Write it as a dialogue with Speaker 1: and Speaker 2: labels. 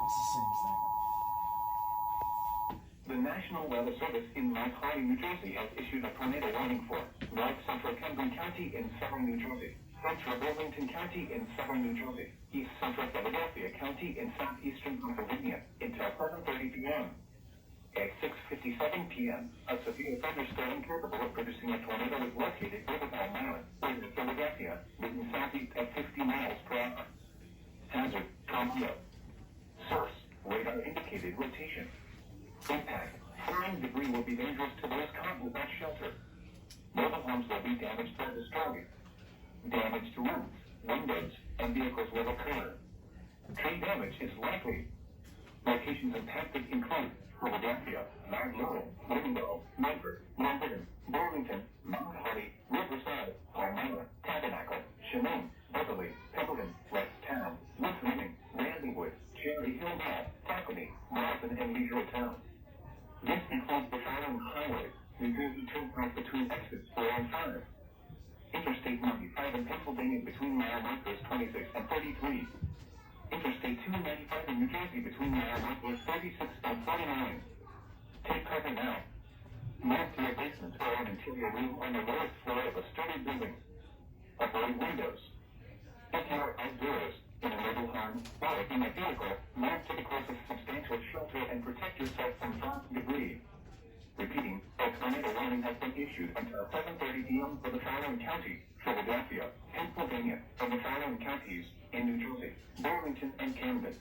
Speaker 1: It's the same thing.
Speaker 2: The National Weather Service in Mount Holly, New Jersey has issued a tornado warning for North Central Camden County in southern New Jersey, Central Burlington County in southern New Jersey, East Central Philadelphia County in southeastern Pennsylvania until 7:30 p.m. At 6:57 p.m., a severe thunderstorm capable of producing a tornado was located over Long Island, over Philadelphia, moving southeast at 50 miles per hour. Hazard, tornado. Source, radar indicated rotation. Impact, flying debris will be dangerous to those caught without shelter. Mobile homes will be damaged or destroyed. Damage to roofs, windows, and vehicles will occur. Tree damage is likely. Locations impacted include Philadelphia, Mount Laurel, Bloomingdale, Medford, London, Burlington, Mount Holly, Riverside, Palmyra, Tabernacle, Chemung, Beverly, Pemberton, West Town, West Reading, Randywood, Cherry Hill Mall, Tacony, Marlton, and Leisure Town. This includes the following highways: New Jersey Turnpike between exits 4 and 5. Interstate 95 in Pennsylvania between mile markers 26 and 33. Interstate 295 in New Jersey between mile markers 36 and 49. Take cover now. Move to a basement or an interior room on the lowest floor of a sturdy building. Avoid windows. If you are outdoors, in a mobile home, or in a vehicle, move to the closest substantial shelter and protect yourself from falling debris. Repeating, a tornado warning has been issued until 7:30 p.m. for the following counties: Philadelphia, Pennsylvania, and the following counties in New Jersey, Burlington, and Camden.